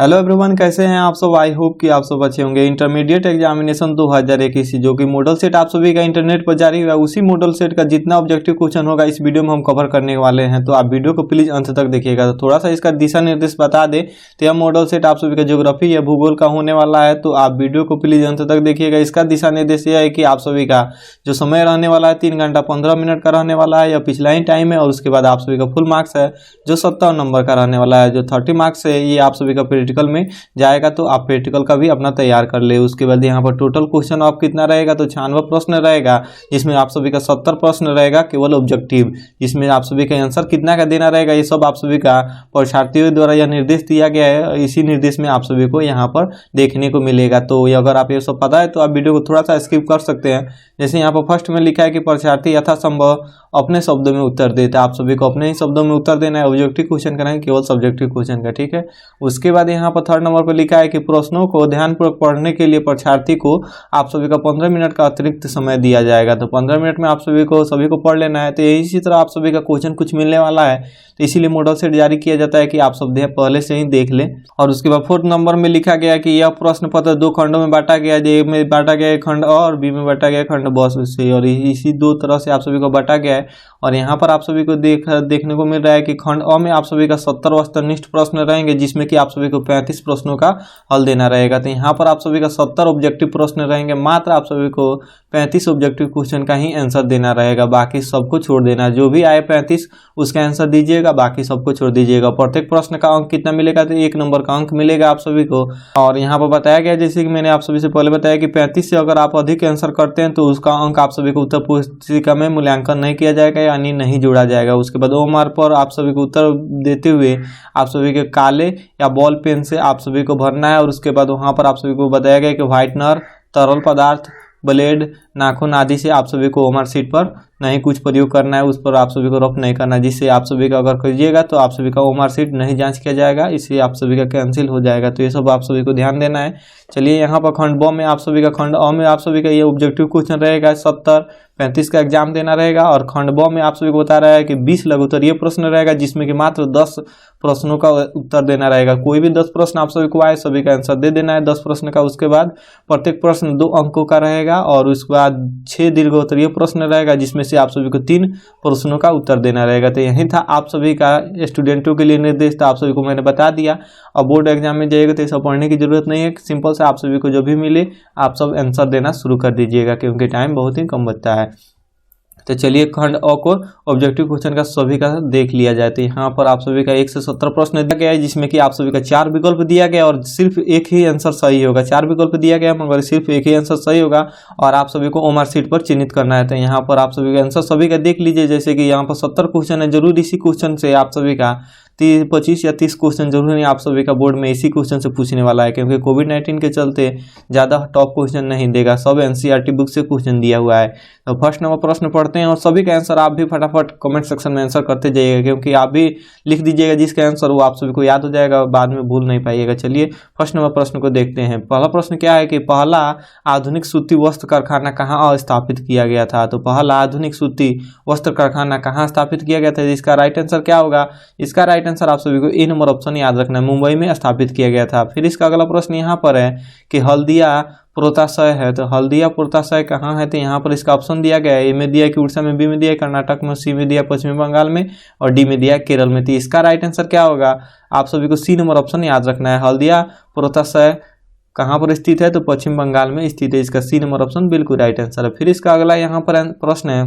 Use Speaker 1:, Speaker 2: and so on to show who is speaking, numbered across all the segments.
Speaker 1: Hello everyone, कैसे हैं आप सब। आई होप कि आप सब अच्छे होंगे। इंटरमीडिएट एग्जामिनेशन 2021 जो कि मॉडल सेट आप सभी का इंटरनेट पर जारी हुआ, उसी मॉडल सेट का जितना ऑब्जेक्टिव क्वेश्चन होगा इस वीडियो में हम कवर करने वाले हैं। तो आप वीडियो को प्लीज अंत तक देखिएगा। तो थोड़ा सा इसका दिशा निर्देश बता दे तो यह मॉडल सेट आप सभी का ज्योग्राफी या भूगोल का होने वाला है। तो आप वीडियो को प्लीज अंत तक देखिएगा। इसका दिशा निर्देश यह है कि आप सभी का जो समय रहने वाला है 3 घंटा 15 मिनट का रहने वाला है, यह पिछला ही टाइम है। और उसके बाद आप सभी का फुल मार्क्स है जो 70 नंबर का रहने वाला है। जो 30 मार्क्स है ये आप सभी का प्रैक्टिकल में जाएगा, तो आप प्रैक्टिकल का भी अपना तैयार कर ले। उसके बाद यहाँ पर टोटल क्वेश्चन ऑफ कितना रहेगा, तो 96 प्रश्न रहेगा, जिसमें आप सभी का 70 प्रश्न रहेगा केवल ऑब्जेक्टिव, जिसमें आप सभी का आंसर कितना का देना रहेगा ये सब आप सभी का परीक्षार्थियों द्वारा यह निर्देश दिया गया है। इसी निर्देश में आप सभी को यहाँ पर देखने को मिलेगा। तो ये अगर आप ये सब पता है तो आप वीडियो को थोड़ा सा स्किप कर सकते हैं। जैसे यहाँ पर फर्स्ट में लिखा है कि परीक्षार्थी यथासंभव अपने शब्दों में उत्तर देता है। आप सभी को अपने ही शब्दों में उत्तर देना है। ऑब्जेक्टिव क्वेश्चन का नहीं, केवल सब्जेक्टिव क्वेश्चन का, ठीक है। उसके बाद यहाँ पर थर्ड नंबर पर लिखा है कि प्रश्नों को ध्यानपूर्वक पढ़ने के लिए परीक्षार्थी को आप सभी का 15 मिनट का अतिरिक्त समय दिया जाएगा। तो 15 मिनट में आप सभी को पढ़ लेना है। तो इसी तरह आप सभी का क्वेश्चन कुछ मिलने वाला है, तो इसीलिए मॉडल सेट जारी किया जाता है कि आप सब पहले से ही देख लें। और उसके बाद फोर्थ नंबर में लिखा गया कि यह प्रश्न पत्र 2 खंडों में बांटा गया है। ए में बांटा गया है खंड अ और बी में बांटा गया है खंड ब से, और इसी 2 तरह से आप सभी को बांटा गया है। और यहाँ पर आप सभी को देखने को मिल रहा है कि खंड अ में आप सभी का 70 वस्तुनिष्ठ प्रश्न रहेंगे, जिसमें कि आप सभी को 35 प्रश्नों का हल देना रहेगा। तो यहाँ पर आप सभी का 70 ऑब्जेक्टिव प्रश्न रहेंगे, मात्र आप सभी को 35 ऑब्जेक्टिव क्वेश्चन का ही आंसर देना रहेगा, बाकी सबको छोड़ देना। जो भी आए 35 उसका आंसर दीजिएगा, बाकी सबको छोड़ दीजिएगा। प्रत्येक प्रश्न का अंक कितना मिलेगा, तो 1 नंबर का अंक मिलेगा आप सभी को। और यहाँ पर बताया गया, जैसे कि मैंने आप सभी से पहले बताया कि 35 से अगर आप अधिक आंसर करते हैं तो उसका अंक आप सभी को उत्तर पुस्तिका में मूल्यांकन नहीं किया जाएगा, यानी नहीं जोड़ा जाएगा। उसके बाद ओमआर पर आप सभी को उत्तर देते हुए आप सभी के काले या बॉल पेन से आप सभी को भरना है। और उसके बाद वहाँ पर आप सभी को बताया गया कि व्हाइटनर, तरल पदार्थ, ब्लेड, नाखून आदि से आप सभी को ओमआर शीट पर नहीं कुछ प्रयोग करना है, उस पर आप सभी को रफ नहीं करना है, जिससे आप सभी का अगर कीजिएगा तो आप सभी का ओमआर शीट नहीं जांच किया जाएगा, इसलिए आप सभी का कैंसिल हो जाएगा। तो ये सब आप सभी को ध्यान देना है। चलिए यहाँ पर खंड ब में आप सभी का खंड अ में आप सभी का ये ऑब्जेक्टिव क्वेश्चन रहेगा 70, 35 का एग्जाम देना रहेगा। और खंड ब में आप सभी को बता रहा है कि 20 लघुत्तरीय प्रश्न रहेगा, जिसमें कि मात्र 10 प्रश्नों का उत्तर देना रहेगा। कोई भी 10 प्रश्न आप सभी को आए सभी का आंसर दे देना है 10 प्रश्न का। उसके बाद प्रत्येक प्रश्न 2 अंकों का रहेगा। और उसके बाद 6 दीर्घोत्तरीय प्रश्न रहेगा, जिसमें से आप सभी को 3 प्रश्नों का उत्तर देना रहेगा। तो यही था आप सभी का स्टूडेंटों के लिए निर्देश था, आप सभी को मैंने बता दिया। अब बोर्ड एग्जाम में जाइएगा तो ये सब पढ़ने की जरूरत नहीं है, सिंपल से आप सभी को जो भी मिले आप सब आंसर देना शुरू कर दीजिएगा, क्योंकि टाइम बहुत ही कम बचता है। तो चलिए खंड अ को ऑब्जेक्टिव क्वेश्चन का सभी का देख लिया जाए। तो यहाँ पर आप सभी का 1 से 17 प्रश्न दिया गया है, जिसमें कि आप सभी का 4 विकल्प दिया गया और सिर्फ एक ही आंसर सही होगा। 4 विकल्प दिया गया मगर सिर्फ एक ही आंसर सही होगा, और आप सभी को ओमआर शीट पर चिन्हित करना है। तो यहाँ पर आप सभी का आंसर सभी का देख लीजिए। जैसे कि यहाँ पर 70 क्वेश्चन है, जरूर इसी क्वेश्चन से आप सभी का 25 या 30 क्वेश्चन जरूर नहीं आप सभी का बोर्ड में इसी क्वेश्चन से पूछने वाला है, क्योंकि कोविड-19 के चलते ज़्यादा टॉप क्वेश्चन नहीं देगा, सब एनसीईआरटी बुक से क्वेश्चन दिया हुआ है। तो फर्स्ट नंबर प्रश्न पढ़ते हैं, और सभी का आंसर आप भी फटाफट कमेंट सेक्शन में आंसर करते जाइएगा, क्योंकि आप भी लिख दीजिएगा जिसका आंसर वो आप सभी को याद हो जाएगा, बाद में भूल नहीं पाइएगा। चलिए फर्स्ट नंबर प्रश्न को देखते हैं। पहला प्रश्न क्या है कि पहला आधुनिक सूती वस्त्र कारखाना कहाँ स्थापित किया गया था। तो पहला आधुनिक सूती वस्त्र कारखाना कहाँ स्थापित किया गया था, इसका राइट आंसर क्या होगा। इसका राइट आंसर आप सभी को ए नंबर ऑप्शन याद रखना है, मुंबई में स्थापित किया गया था। फिर इसका अगला प्रश्न यहाँ पर है कि हल्दिया पोर्ताशय है, तो हल्दिया पोर्ताशय कहाँ है। तो यहाँ पर इसका ऑप्शन दिया गया है, ए में दिया है कि उड़ीसा में, बी में दिया है कर्नाटक में, सी में दिया है पश्चिमी बंगाल में, और डी में दिया है केरल में। तो इसका राइट आंसर क्या होगा, आप सभी को सी नंबर ऑप्शन याद रखना है। हल्दिया पोर्ताशय कहाँ पर स्थित है, तो पश्चिम बंगाल में स्थित है। इसका सी नंबर ऑप्शन बिल्कुल राइट आंसर है। फिर इसका अगला यहाँ पर प्रश्न है,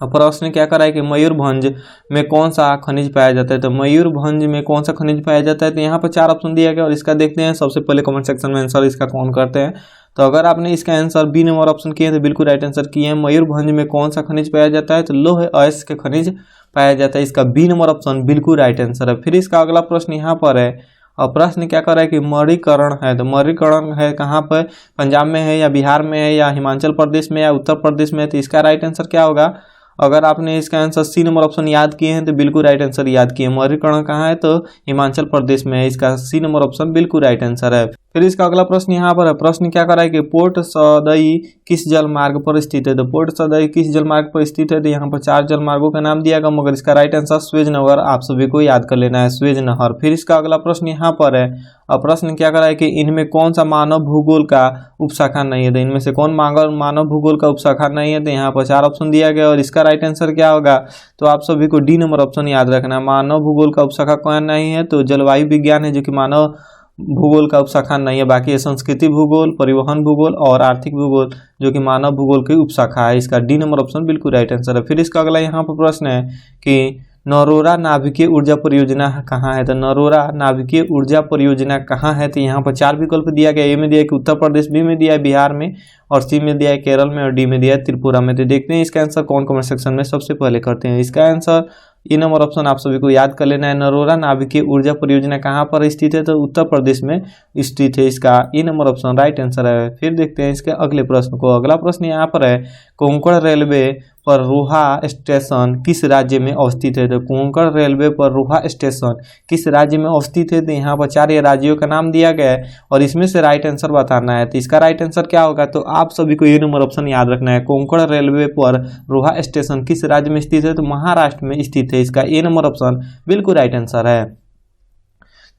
Speaker 1: प्रश्न क्या करा है कि मयूरभंज में कौन सा खनिज पाया जाता है। तो मयूरभंज में कौन सा खनिज पाया जाता है, तो यहाँ पर 4 ऑप्शन दिया गया, और इसका देखते हैं सबसे पहले कमेंट सेक्शन में आंसर इसका कौन करते हैं। तो अगर आपने इसका आंसर बी नंबर ऑप्शन किए तो बिल्कुल राइट आंसर किए हैं। मयूरभंज में कौन सा खनिज पाया जाता है, तो लौह अयस्क के खनिज पाया जाता है। इसका बी नंबर ऑप्शन बिल्कुल राइट आंसर है। फिर इसका अगला प्रश्न यहाँ पर है, और प्रश्न क्या कर रहा है कि मणिकरण है, तो मणिकरण है कहाँ पर, पंजाब में है या बिहार में है या हिमाचल प्रदेश में या उत्तर प्रदेश में। तो इसका राइट आंसर क्या होगा, अगर आपने इसका आंसर सी नंबर ऑप्शन याद किए हैं तो बिल्कुल राइट आंसर याद किए। मणिकर्ण कहाँ है, तो हिमाचल प्रदेश में है। इसका सी नंबर ऑप्शन बिल्कुल राइट आंसर है। फिर इसका अगला प्रश्न यहाँ पर है। प्रश्न क्या कर रहा है कि पोर्ट सदई किस जल मार्ग पर स्थित है। तो पोर्ट सदई किस जल मार्ग पर स्थित है, तो यहाँ पर 4 जल मार्गों का नाम दिया गया, मगर इसका राइट आंसर स्वेज नहर आप सभी को याद कर लेना है, स्वेज नहर। फिर इसका अगला प्रश्न यहाँ पर है। और प्रश्न क्या कर रहा है कि इनमें कौन सा मानव भूगोल का उपशाखा नहीं है। तो इनमें से कौन मानव भूगोल का उपशाखा नहीं है, तो यहाँ पर 4 ऑप्शन दिया गया और इसका राइट आंसर क्या होगा, तो आप सभी को डी नंबर ऑप्शन याद रखना है। मानव भूगोल का उपशाखा कौन नहीं है, तो जलवायु विज्ञान है जो कि मानव भूगोल का उपशाखा नहीं है। बाकी ये संस्कृति भूगोल, परिवहन भूगोल और आर्थिक भूगोल जो कि मानव भूगोल की उपशाखा है। इसका डी नंबर ऑप्शन बिल्कुल राइट आंसर है। फिर इसका अगला यहाँ पर प्रश्न है कि नरोरा नाभिकीय ऊर्जा परियोजना कहाँ है। तो नरोरा नाभिकीय ऊर्जा परियोजना कहाँ है, तो यहाँ पर 4 विकल्प दिया गया। ए में दिया है कि उत्तर प्रदेश, बी में दिया है बिहार में, और सी में दिया है केरल में, और डी में दिया है त्रिपुरा में। तो देखते हैं इसका आंसर कौन कमेंट सेक्शन में सबसे पहले करते हैं। इसका आंसर ई नंबर ऑप्शन आप सभी को याद कर लेना है। नरोरा नाभिकीय ऊर्जा परियोजना कहाँ पर स्थित है, तो उत्तर प्रदेश में स्थित है। इसका ई नंबर ऑप्शन राइट आंसर है। फिर देखते हैं इसके अगले प्रश्न को। अगला प्रश्न यहाँ पर है, कोंकण रेलवे पर रोहा स्टेशन किस राज्य में अवस्थित है। तो कोंकण रेलवे पर रोहा स्टेशन किस राज्य में अवस्थित है, तो यहाँ पर 4 राज्यों का नाम दिया गया है और इसमें से राइट आंसर बताना है। तो इसका राइट आंसर क्या होगा, तो आप सभी को ये नंबर ऑप्शन याद रखना है। कोंकण रेलवे पर रोहा स्टेशन किस राज्य में स्थित है, तो महाराष्ट्र में स्थित है। इसका ए नंबर ऑप्शन बिल्कुल राइट आंसर है।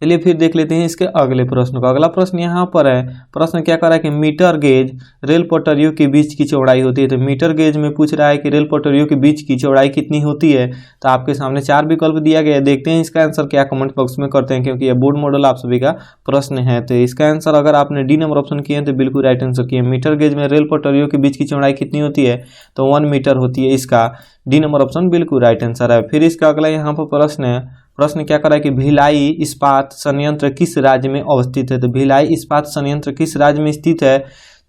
Speaker 1: चलिए फिर देख लेते हैं इसके अगले प्रश्न को। अगला प्रश्न यहाँ पर है। प्रश्न क्या कर रहा है कि मीटर गेज रेल पटरियों के बीच की चौड़ाई होती है। तो मीटर गेज में पूछ रहा है कि रेल पटरियों के बीच की चौड़ाई कितनी होती है। तो आपके सामने 4 विकल्प दिया गया है। देखते हैं इसका आंसर क्या कमेंट बॉक्स में करते हैं, क्योंकि यह बोर्ड मॉडल आप सभी का प्रश्न है। तो इसका आंसर अगर आपने डी नंबर ऑप्शन किए तो बिल्कुल राइट आंसर किए। मीटर गेज में रेल पटरियों के बीच की चौड़ाई कितनी होती है, तो 1 मीटर होती है। इसका डी नंबर ऑप्शन बिल्कुल राइट आंसर है। फिर इसका अगला यहाँ पर प्रश्न है। प्रश्न क्या कर रहा है कि भिलाई इस्पात संयंत्र किस राज्य में अवस्थित है। तो भिलाई इस्पात संयंत्र किस राज्य में स्थित है,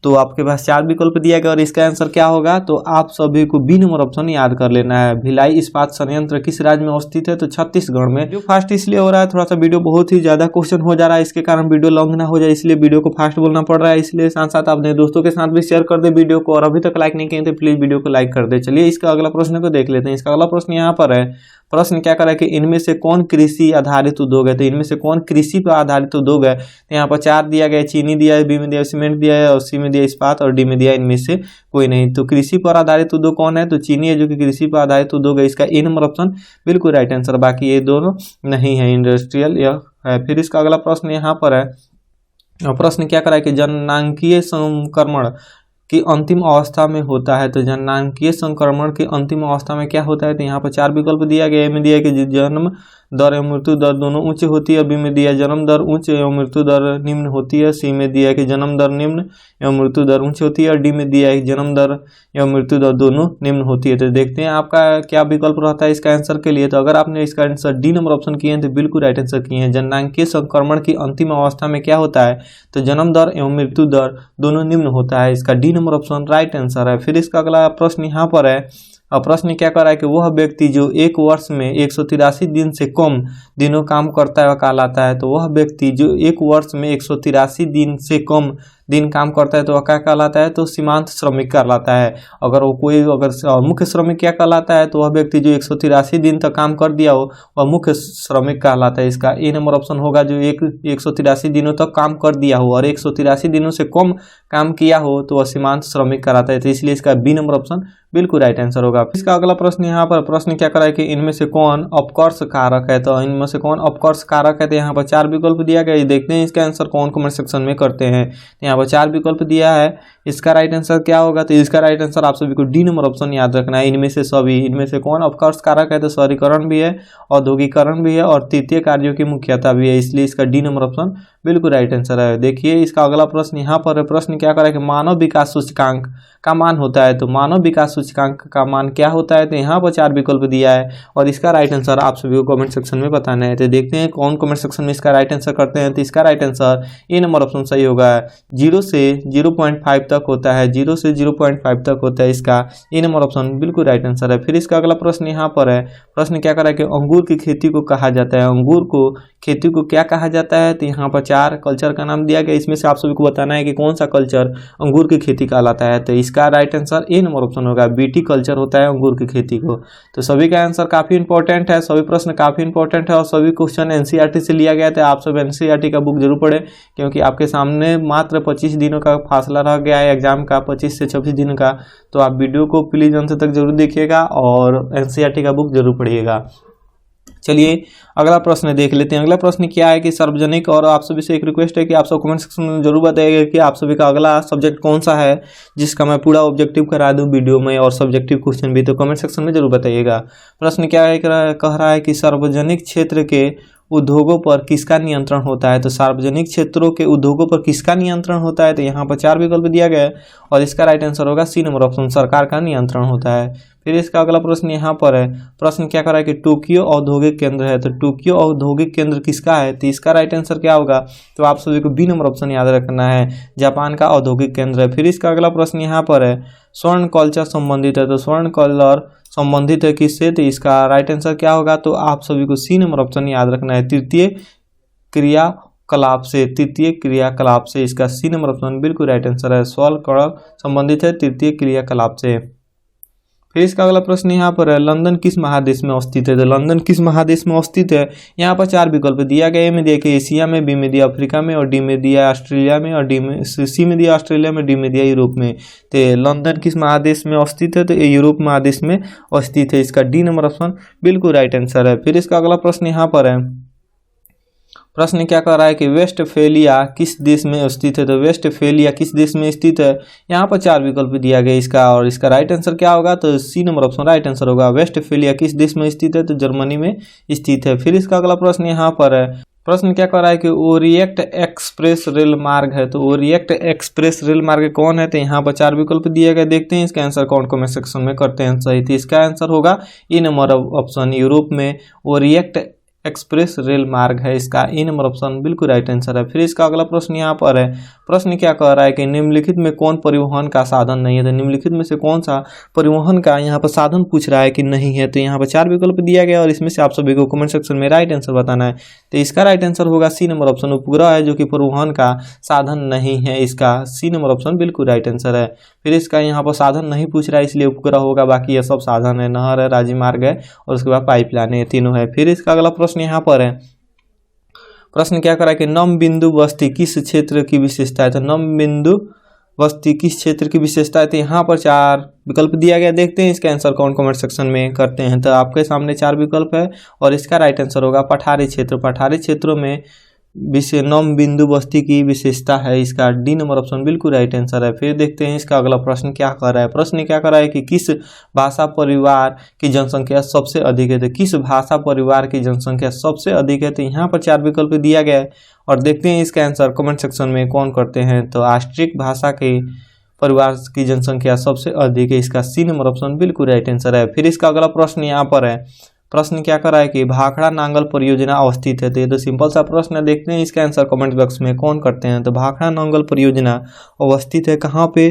Speaker 1: तो आपके पास 4 विकल्प दिया गया और इसका आंसर क्या होगा, तो आप सभी को बी नंबर ऑप्शन याद कर लेना है। भिलाई इस्पात संयंत्र किस राज्य में अवस्थित है, तो छत्तीसगढ़ में। जो फास्ट इसलिए हो रहा है, थोड़ा सा वीडियो बहुत ही ज्यादा क्वेश्चन हो जा रहा है, इसके कारण वीडियो लॉन्ग ना हो जाए, इसलिए वीडियो को फास्ट बोलना पड़ रहा है। इसलिए साथ साथ अपने दोस्तों के साथ भी शेयर कर दे वीडियो को, और अभी तक लाइक नहीं किए तो प्लीज वीडियो को लाइक कर दे। चलिए इसका अगला प्रश्न को देख लेते हैं। इसका अगला प्रश्न यहाँ पर है। प्रश्न क्या कर रहा है कि इनमें से कौन कृषि आधारित उद्योग है। तो इनमें से कौन कृषि पर आधारित उद्योग है, तो यहाँ पर 4 दिया गया है। चीनी दिया है, बी में दिया है सीमेंट दिया है, और सी में दिया है इस्पात, और डी में दिया है इनमें से कोई नहीं। तो कृषि पर आधारित उद्योग कौन है, तो चीनी है जो कि कृषि पर आधारित उद्योग है। इसका ए नंबर ऑप्शन बिल्कुल राइट आंसर। बाकी ये दोनों नहीं है, इंडस्ट्रियल यह है। फिर इसका अगला प्रश्न यहाँ पर है। प्रश्न क्या कर रहा है कि जननांकीय संक्रमण की अंतिम अवस्था में होता है। तो जननांकीय संक्रमण की अंतिम अवस्था में क्या होता है, तो यहाँ पर 4 विकल्प दिया गया है। में दिया है कि जन्म दर एवं मृत्यु दर दोनों उच्च होती है। बी में दिया है जन्म दर उच्च एवं मृत्यु दर निम्न होती है। सी में दिया है कि जन्म दर निम्न एवं मृत्यु दर उच्च होती है, और डी में दिया है कि जन्म दर एवं मृत्यु दर दोनों निम्न होती है। तो देखते हैं आपका क्या विकल्प रहता है इसका आंसर के लिए। तो अगर आपने इसका आंसर डी नंबर ऑप्शन किए हैं तो बिल्कुल राइट आंसर किए हैं। जननांकीय संक्रमण की अंतिम अवस्था में क्या होता है, तो जन्म दर एवं मृत्यु दर दोनों निम्न होता है। इसका D number option right answer है। फिर इसका अगला प्रश्न यहाँ पर है। और प्रश्न क्या कर रहा है कि वह व्यक्ति जो 1 वर्ष में 183 दिन से कम दिनों काम करता है वह कहलाता है। तो वह व्यक्ति जो 1 वर्ष में 183 दिन से कम दिन काम करता है तो वह क्या कहलाता है, तो सीमांत श्रमिक कहलाता है। अगर वो कोई मुख्य श्रमिक क्या कहलाता है, तो वह व्यक्ति जो 183 दिन तक काम कर दिया हो वह मुख्य श्रमिक कहलाता है। इसका ए नंबर ऑप्शन होगा। जो 183 दिनों तक काम कर दिया हो और 183 दिनों से कम काम किया हो तो वह सीमांत श्रमिक कहलाता है। तो इसलिए इसका बी नंबर ऑप्शन बिल्कुल राइट आंसर होगा। इसका अगला प्रश्न यहाँ पर प्रश्न क्या कर रहा है कि इनमें से कौन अपकर्ष कारक है। तो इनमें से कौन अपकर्ष कारक है, तो यहाँ पर 4 विकल्प दिया गया है। देखते हैं इसका आंसर कौन कमेंट सेक्शन में करते हैं। यहाँ पर 4 विकल्प दिया है, इसका राइट आंसर क्या होगा, तो इसका राइट आंसर आप सभी को डी नंबर ऑप्शन याद रखना है। इनमें से सभी, इनमें से कौन अपकर्ष कारक है, तो शहरीकरण भी है, औद्योगिकरण भी है, और तृतीय कार्यों की मुख्यता भी है। इसलिए इसका डी नंबर ऑप्शन बिल्कुल राइट आंसर है। देखिए इसका अगला प्रश्न यहाँ पर है। प्रश्न क्या कर रहा है कि मानव विकास सूचकांक का मान होता है। तो मानव विकास सूचकांक का मान क्या होता है, तो यहाँ पर 4 विकल्प दिया है और इसका राइट आंसर आप सभी को कमेंट सेक्शन में बताना है। तो देखते हैं कौन कमेंट सेक्शन में इसका राइट आंसर करते हैं। तो इसका right answer A number option सही होगा। 0 से 0.5 तक तक होता है, 0 से 0.5 तक होता है। इसका ए नंबर ऑप्शन बिल्कुल राइट आंसर है। फिर इसका अगला प्रश्न यहाँ पर है, प्रश्न क्या करा है कि अंगूर की खेती को कहा जाता है, अंगूर को खेती को क्या कहा जाता है। तो यहाँ पर 4 कल्चर का नाम दिया गया, इसमें से आप सभी को बताना है कि कौन सा कल्चर अंगूर की खेती कहलाता है। तो इसका right answer A number option होगा, बीटी कल्चर होता है अंगूर की खेती को। तो सभी का आंसर काफी इंपॉर्टेंट है, सभी प्रश्न काफी इंपॉर्टेंट है और सभी क्वेश्चन एनसीईआरटी से लिया गया था। आप सब एनसीईआरटी का बुक जरूर पढ़ें, क्योंकि आपके सामने मात्र 25 दिनों का फासला रह गया है एग्जाम का, 25 से 26 दिन का। तो आप वीडियो को प्लीज अंत तक जरूर देखिएगा और एनसीईआरटी का बुक जरूर पढ़िएगा। चलिए अगला प्रश्न देख लेते हैं। अगला प्रश्न क्या है कि सार्वजनिक, और आप सभी से एक रिक्वेस्ट है कि आप सब कमेंट सेक्शन में जरूर बताइएगा कि आप सभी का अगला सब्जेक्ट कौन सा है, जिसका मैं पूरा ऑब्जेक्टिव करा दूं वीडियो में और सब्जेक्टिव क्वेश्चन भी, तो कमेंट सेक्शन में जरूर बताइएगा। प्रश्न क्या है, कह रहा है कि सार्वजनिक क्षेत्र के उद्योगों पर किसका नियंत्रण होता है। तो सार्वजनिक क्षेत्रों के उद्योगों पर किसका नियंत्रण होता है। तो यहाँ पर 4 विकल्प दिया गया है और इसका राइट आंसर होगा सी नंबर ऑप्शन, सरकार का नियंत्रण होता है। फिर इसका अगला प्रश्न यहाँ पर है, प्रश्न क्या कर रहा है कि टोक्यो औद्योगिक केंद्र है। तो टोक्यो औद्योगिक केंद्र किसका है। तो इसका राइट आंसर क्या होगा। तो आप सभी को बी नंबर ऑप्शन याद रखना है, जापान का औद्योगिक केंद्र है। फिर इसका अगला प्रश्न यहाँ पर है, स्वर्ण कल्चर संबंधित है। तो स्वर्ण कलर संबंधित है किससे। तो इसका राइट आंसर क्या होगा। तो आप सभी को सी नंबर ऑप्शन याद रखना है, तृतीय क्रियाकलाप से, तृतीय क्रियाकलाप से। इसका सी नंबर ऑप्शन बिल्कुल राइट आंसर है, स्वर्ण कलर संबंधित है तृतीय क्रियाकलाप से। फिर इसका अगला प्रश्न यहाँ पर है, लंदन किस महादेश में अवस्थित है। तो लंदन किस महादेश में अवस्थित है। यहाँ पर 4 विकल्प दिया गया है। ए में दिया कि एशिया में, बी में दिया अफ्रीका में, और डी में दिया ऑस्ट्रेलिया में, और डी में सी में दिया ऑस्ट्रेलिया में, डी में दिया यूरोप में। तो लंदन किस महादेश में अवस्थित है। तो ये यूरोप महादेश में अवस्थित है। इसका डी नंबर ऑप्शन बिल्कुल राइट आंसर है। फिर इसका अगला प्रश्न यहाँ पर है, प्रश्न क्या कर रहा है कि वेस्टफेलिया किस देश में स्थित है। तो वेस्टफेलिया किस देश में स्थित है। यहाँ पर 4 विकल्प दिया गया इसका, और इसका राइट आंसर क्या होगा। तो C number option right answer होगा, वेस्टफेलिया किस देश में स्थित है। तो जर्मनी में स्थित है। फिर इसका अगला प्रश्न यहाँ पर है, प्रश्न क्या कर रहा है कि ओरिएंट एक्सप्रेस रेल मार्ग है। तो ओरिएंट एक्सप्रेस रेल मार्ग कौन है। तो यहाँ पर 4 विकल्प दिए गए, देखते हैं इसका आंसर कौन कमेंट सेक्शन में करते हैं सही। तो इसका आंसर होगा ई नंबर ऑप्शन, यूरोप में ओरिएंट एक्सप्रेस रेल मार्ग है। इसका ए नंबर ऑप्शन बिल्कुल राइट आंसर है। फिर इसका अगला प्रश्न यहाँ पर है, प्रश्न क्या कह रहा है कि निम्नलिखित में कौन परिवहन का साधन नहीं है। तो निम्नलिखित में से कौन सा परिवहन का यहाँ पर साधन पूछ रहा है कि नहीं है। तो यहाँ पर 4 विकल्प दिया गया और इसमें से आप सभी को कमेंट सेक्शन में राइट आंसर बताना है। तो इसका राइट आंसर होगा सी नंबर ऑप्शन, उपग्रह है जो कि परिवहन का साधन नहीं है। इसका सी नंबर ऑप्शन बिल्कुल राइट आंसर है। फिर इसका यहाँ पर साधन नहीं पूछ रहा है, इसलिए उपग्रह होगा, बाकी ये सब साधन है, नहर है, राज्य मार्ग है और उसके बाद पाइपलाइन है, तीनों है। फिर इसका अगला प्रश्न यहाँ पर है, प्रश्न क्या करा कि नम बिंदु बस्ती किस क्षेत्र की विशेषता है। तो नम बिंदु बस्ती किस क्षेत्र की विशेषता है। तो यहाँ पर 4 विकल्प दिया गया, देखते हैं इसका आंसर कौन कमेंट सेक्शन में करते हैं। तो आपके सामने 4 विकल्प है और इसका राइट आंसर होगा पठारी क्षेत्र। पठारी क्षेत्रों में नम बिंदु बस्ती की विशेषता है। इसका डी नंबर ऑप्शन बिल्कुल राइट आंसर है। फिर देखते हैं इसका अगला प्रश्न क्या कर रहा है। प्रश्न क्या कर रहा है कि किस भाषा परिवार की जनसंख्या सबसे अधिक है। तो किस भाषा परिवार की जनसंख्या सबसे अधिक है। तो यहाँ पर 4 विकल्प दिया गया है और देखते हैं इसका आंसर कमेंट सेक्शन में कौन करते हैं। तो ऑस्ट्रिक भाषा के परिवार की जनसंख्या सबसे अधिक है। इसका सी नंबर ऑप्शन बिल्कुल राइट आंसर है। फिर इसका अगला प्रश्न यहाँ पर है, प्रश्न क्या कर रहा है कि भाखड़ा नांगल परियोजना अवस्थित है। तो ये तो सिंपल सा प्रश्न है, देखते हैं इसका आंसर कमेंट बॉक्स में कौन करते हैं। तो भाखड़ा नांगल परियोजना अवस्थित है कहाँ पे।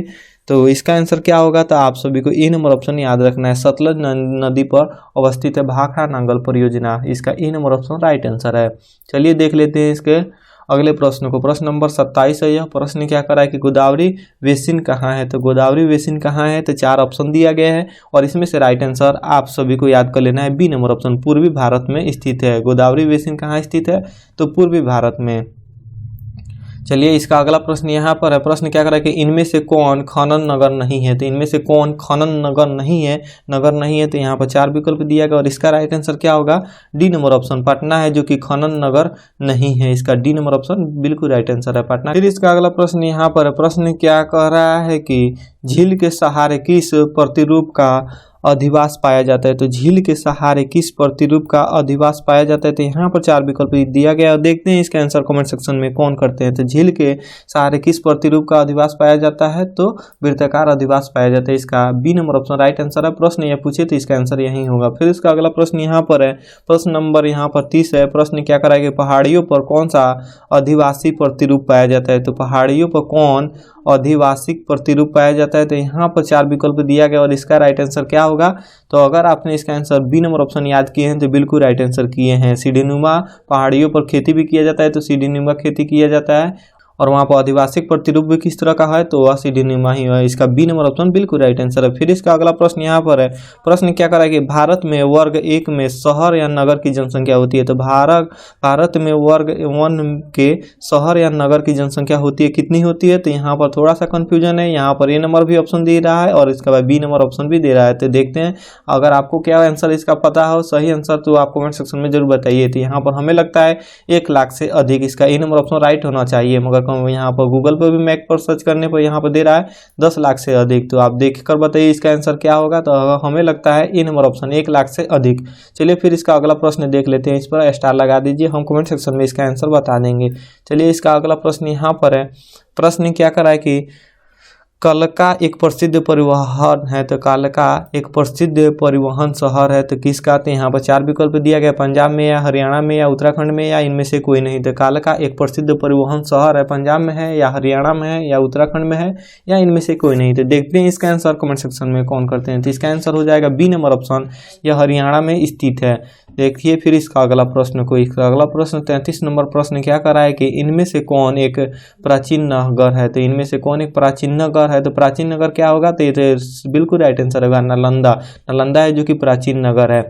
Speaker 1: तो इसका आंसर क्या होगा। तो आप सभी को ए नंबर ऑप्शन याद रखना है, सतलज नदी पर अवस्थित है भाखड़ा नांगल परियोजना। इसका ए नंबर ऑप्शन राइट आंसर है। चलिए देख लेते हैं इसके अगले प्रश्न को। प्रश्न नंबर 27 है। यह प्रश्न क्या कर रहा है कि गोदावरी बेसिन कहाँ है। तो गोदावरी बेसिन कहाँ है। तो 4 ऑप्शन दिया गया है और इसमें से राइट आंसर आप सभी को याद कर लेना है, बी नंबर ऑप्शन, पूर्वी भारत में स्थित है। गोदावरी बेसिन कहाँ स्थित है। तो पूर्वी भारत में। चलिए इसका अगला प्रश्न यहाँ पर है, प्रश्न क्या कर रहा है कि इनमें से कौन खनन नगर नहीं है। तो इनमें से कौन खनन नगर नहीं है, तो यहाँ पर 4 विकल्प दिया गया और इसका राइट आंसर क्या होगा। डी नंबर ऑप्शन, पटना है जो कि खनन नगर नहीं है। इसका डी नंबर ऑप्शन बिल्कुल राइट आंसर है, पटना। फिर इसका अगला प्रश्न यहाँ पर है, प्रश्न क्या कह रहा है कि झील के सहारे किस प्रतिरूप का अधिवास पाया जाता है? तो झील के सहारे किस प्रतिरूप का अधिवास पाया जाता है? तो यहाँ पर 4 विकल्प दिया गया है। देखते हैं इसका आंसर कमेंट सेक्शन में कौन करते हैं। तो झील के सहारे किस प्रतिरूप का अधिवास पाया जाता है? तो वृत्ताकार अधिवास पाया जाता है। इसका B number option right answer है। प्रश्न यह पूछे तो इसका आंसर यही होगा। फिर इसका अगला प्रश्न यहाँ पर है, प्रश्न नंबर यहाँ पर 30 है। प्रश्न क्या कराएंगे, पहाड़ियों पर कौन सा आदिवासी प्रतिरूप पाया जाता है? तो पहाड़ियों पर कौन आदिवासी प्रतिरूप पाया जाता है? तो यहाँ पर 4 विकल्प दिया गया और इसका राइट आंसर क्या होगा? तो अगर आपने इसका आंसर बी नंबर ऑप्शन याद किए हैं तो बिल्कुल राइट आंसर किए हैं। सीढ़ीनुमा पहाड़ियों पर खेती भी किया जाता है, तो सीढ़ीनुमा खेती किया जाता है। और वहाँ पर आदिवासी प्रतिरूप भी किस तरह का है? तो वह सीढ़ीनुमा ही है। इसका बी नंबर ऑप्शन बिल्कुल राइट आंसर है। फिर इसका अगला प्रश्न यहाँ पर है, प्रश्न क्या करा कि भारत में वर्ग 1 में शहर या नगर की जनसंख्या होती है? तो भारत में वर्ग 1 के शहर या नगर की जनसंख्या होती है, कितनी होती है? तो यहाँ पर थोड़ा सा कंफ्यूजन है। यहाँ पर ए नंबर भी ऑप्शन दे रहा है और इसके बाद बी नंबर ऑप्शन भी दे रहा है। तो देखते हैं, अगर आपको क्या आंसर इसका पता हो सही आंसर तो आप कमेंट सेक्शन में जरूर बताइए। तो यहाँ पर हमें लगता है 1 लाख से अधिक, इसका ए नंबर ऑप्शन राइट होना चाहिए। मगर यहाँ पर गूगल पर भी मैप पर सर्च करने पर यहाँ पर दे रहा है 10 लाख से अधिक। तो आप देख कर बताइए इसका आंसर क्या होगा। तो हमें लगता है ए नंबर ऑप्शन 1 लाख से अधिक। चलिए फिर इसका अगला प्रश्न देख लेते हैं। इस पर स्टार लगा दीजिए, हम कमेंट सेक्शन में इसका आंसर बता देंगे। चलिए इसका अगला प्रश्न यहाँ पर है, प्रश्न क्या करा है कि कलका एक प्रसिद्ध परिवहन है? तो कलका एक प्रसिद्ध परिवहन शहर है, तो किसका? तो यहाँ पर 4 विकल्प दिया गया, पंजाब में या हरियाणा में या उत्तराखंड में या इनमें से कोई नहीं। तो कलका एक प्रसिद्ध परिवहन शहर है, पंजाब में है या हरियाणा में है या उत्तराखंड में है या इनमें से कोई नहीं। तो देखते हैं इसका आंसर कमेंट सेक्शन में कौन करते हैं। तो इसका आंसर हो जाएगा बी नंबर ऑप्शन, यह हरियाणा में स्थित है। देखिए फिर इसका अगला प्रश्न को, इसका अगला प्रश्न 33 नंबर प्रश्न क्या कर रहा है कि इनमें से कौन एक प्राचीन नगर है? तो इनमें से कौन एक प्राचीन नगर है? तो प्राचीन नगर क्या होगा? तो ये बिल्कुल राइट आंसर होगा नालंदा है जो कि प्राचीन नगर है।